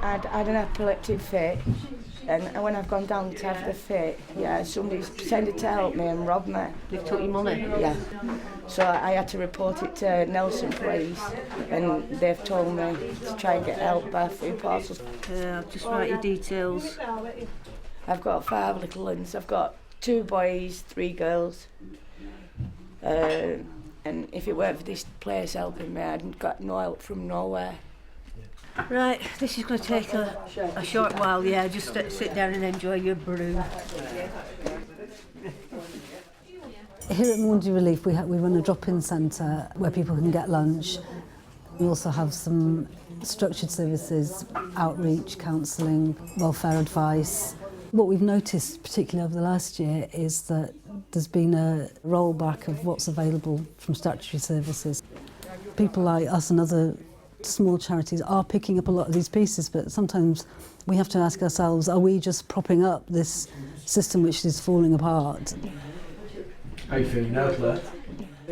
I'd had an epileptic fit, and when I've gone down to have the fit, yeah, somebody's pretended to help me and robbed me. They took your money? Yeah. So I had to report it to Nelson Police, and they've told me to try and get help by through parcels. Just write your details. I've got 5 little ones. I've got 2 boys, 3 girls. And if it weren't for this place helping me, I'd got no help from nowhere. Right, this is going to take a short while, yeah, just sit down and enjoy your brew. Here at Maundy Relief we run a drop-in centre where people can get lunch. We also have some structured services, outreach, counselling, welfare advice. What we've noticed, particularly over the last year, is that there's been a rollback of what's available from statutory services. People like us and other small charities are picking up a lot of these pieces, but sometimes we have to ask ourselves, are we just propping up this system which is falling apart? How are you feeling now, Claire?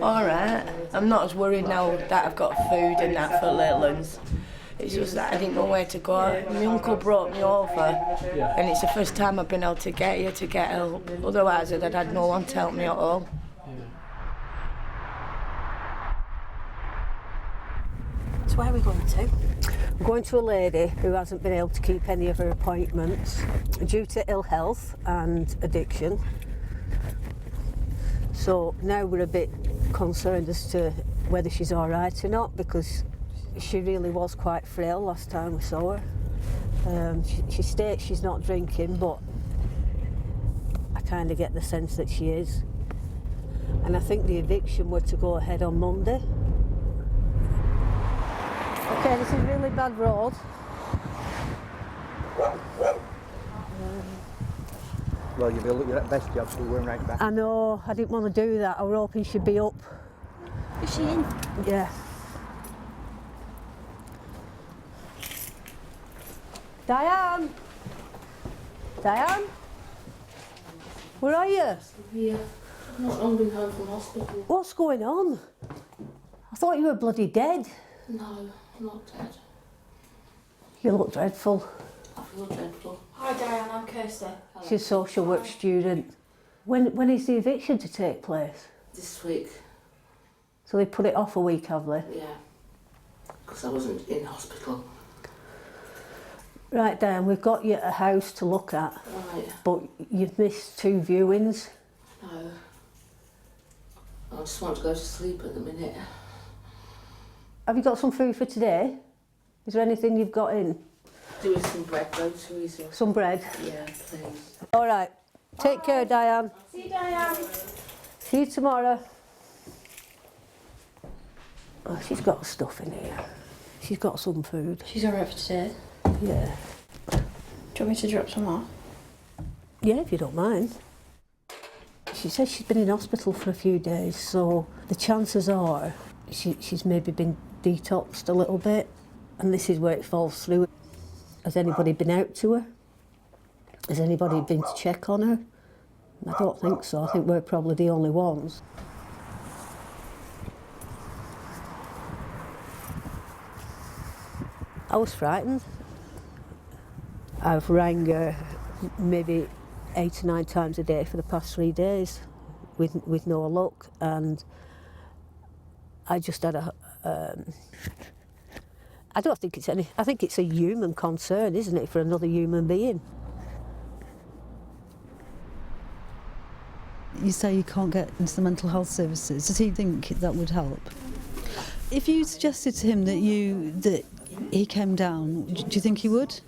All right. I'm not as worried now that I've got food and that for little ones. It's just that I didn't know where to go. My uncle brought me over, and it's the first time I've been able to get here to get help. Otherwise, I'd had no one to help me at all. So where are we going to? We're going to a lady who hasn't been able to keep any of her appointments due to ill health and addiction. So now we're a bit concerned as to whether she's all right or not, because she really was quite frail last time we saw her. She states she's not drinking, but I kind of get the sense that she is. And I think the eviction were to go ahead on Monday. Okay, this is a really bad road. Well, you'll be looking at best job, so we're right back. I know, I didn't want to do that. I was hoping she'd be up. Is she in? Yeah. Diane! Diane? Where are you? Yeah. I've not long been home from hospital. What's going on? I thought you were bloody dead. No, I'm not dead. You look dreadful. I feel dreadful. Hi Diane, I'm Kirsty. She's a social work student. When is the eviction to take place? This week. So they put it off a week, have they? Yeah. Because I wasn't in hospital. Right, Diane, we've got you a house to look at. Right. But you've missed 2 viewings. No. I just want to go to sleep at the minute. Have you got some food for today? Is there anything you've got in? Do with some bread, groceries or... Some bread? Yeah, please. All right. Take care, Diane. See you, Diane. See you tomorrow. Oh, she's got stuff in here. She's got some food. She's alright for today. Yeah. Do you want me to drop some off? Yeah, if you don't mind. She says she's been in hospital for a few days, so the chances are she's maybe been detoxed a little bit, and this is where it falls through. Has anybody been out to her? Has anybody been to check on her? I don't think so. I think we're probably the only ones. I was frightened. I've rang her maybe 8 or 9 times a day for the past 3 days with no luck, and I just had I don't think it's any... I think it's a human concern, isn't it, for another human being? You say you can't get into the mental health services. Does he think that would help? If you suggested to him that he came down, do you think he would?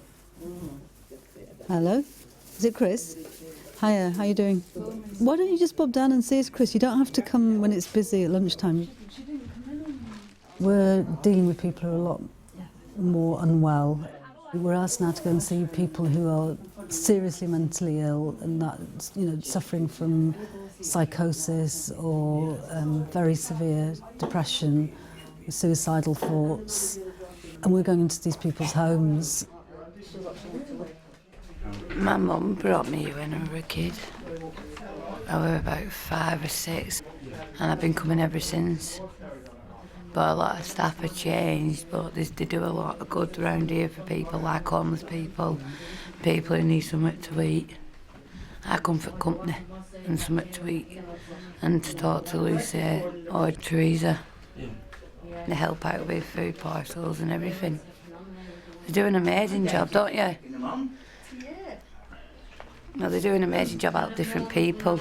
Hello? Is it Chris? Hiya, how you doing? Why don't you just bob down and see us, Chris? You don't have to come when it's busy at lunchtime. We're dealing with people who are a lot more unwell. We're asked now to go and see people who are seriously mentally ill and that, suffering from psychosis or very severe depression, suicidal thoughts. And we're going into these people's homes. My mum brought me here when I was a kid. I was about 5 or 6, and I've been coming ever since. but a lot of staff have changed, but they do a lot of good around here for people like homeless people, people who need something to eat. I come for company and something to eat and to talk to Lucy or Teresa. They help out with food parcels and everything. They do an amazing job, don't you? No, they do an amazing job out of different people.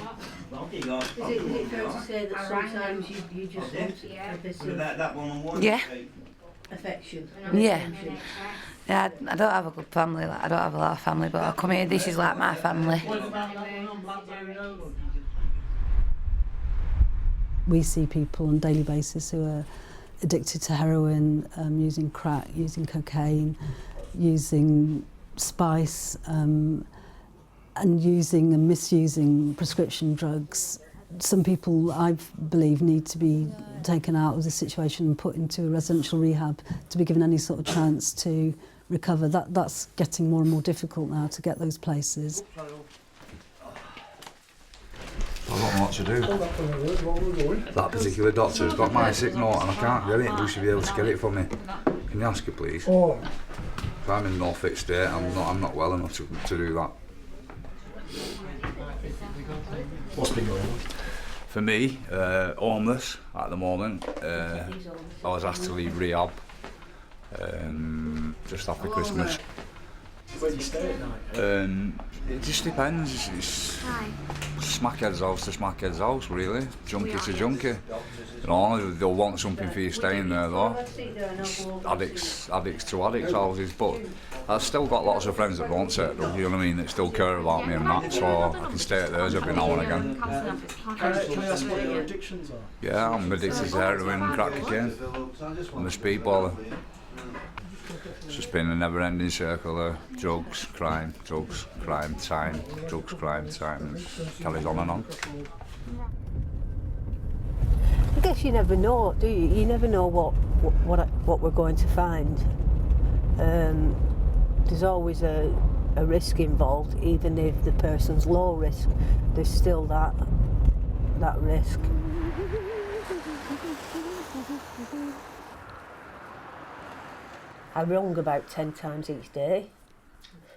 Is it fair to say that sometimes you just want a bit of Yeah. affection? Yeah. Yeah, I don't have a good family, like, I don't have a lot of family, but I come here, this is like my family. We see people on a daily basis who are addicted to heroin, using crack, using cocaine, using spice, and using and misusing prescription drugs. Some people, I believe, need to be taken out of the situation and put into a residential rehab to be given any sort of chance to recover. That's getting more and more difficult now to get those places. I've got what to do. That particular doctor's got my sick note and I can't get it. You should be able to get it for me. Can you ask her, please? If I'm in no fit state, I'm not well enough to do that. What's been going on? For me, homeless at the moment. I was asked to leave rehab just after Christmas. Where do you stay at night? It just depends. It's smackhead's house to smackhead's house, really. Junkie to junkie. You know, they'll want something for you staying there, though. Addicts to addicts houses, but I've still got lots of friends that won't take them, you know what I mean, that still care about me and that, so I can stay at theirs every now and again. Can I ask what your addictions are? Yeah, I'm addicted to heroin and crack cocaine. I'm a speedballer. It's just been a never-ending circle of drugs, crime, time, drugs, crime, time. It carries on and on. I guess you never know, do you? You never know what we're going to find. There's always a risk involved, even if the person's low risk. There's still that risk. I rung about 10 times each day,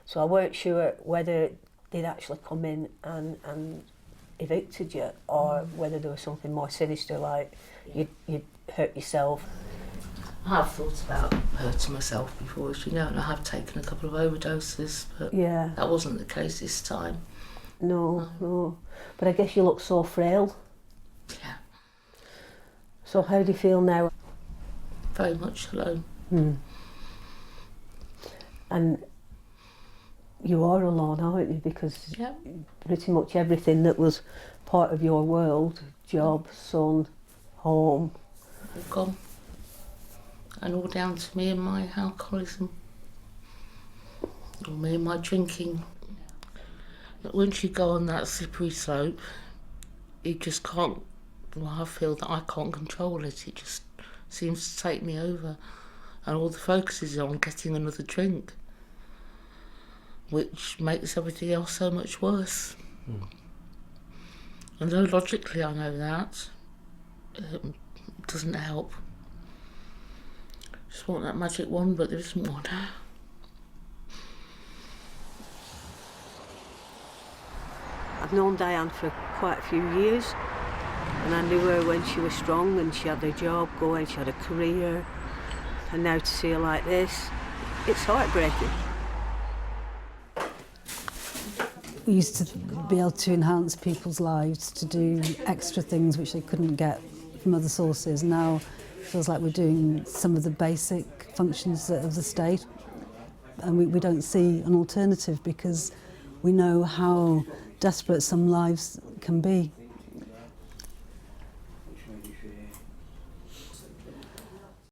so I weren't sure whether they'd actually come in and evicted you, or whether there was something more sinister, like you'd hurt yourself. I have thought about hurting myself before, as you know, and I have taken a couple of overdoses, but Yeah. that wasn't the case this time. No. But I guess you look so frail. Yeah, So how do you feel now? very much alone. And you are alone, aren't you? Because Yeah. pretty much everything that was part of your world, job, son, home, All gone. And all down to me and my alcoholism. Or me and my drinking. But once you go on that slippery slope, you just can't, well, I feel that I can't control it. It just seems to take me over. And all the focus is on getting another drink, which makes everything else so much worse. And though logically I know that, it doesn't help. Just want that magic wand, but there isn't one. I've known Diane for quite a few years, and I knew her when she was strong and she had a job going, she had a career, and now to see her like this, it's heartbreaking. We used to be able to enhance people's lives, to do extra things which they couldn't get from other sources. Now it feels like we're doing some of the basic functions of the state, and we don't see an alternative because we know how desperate some lives can be.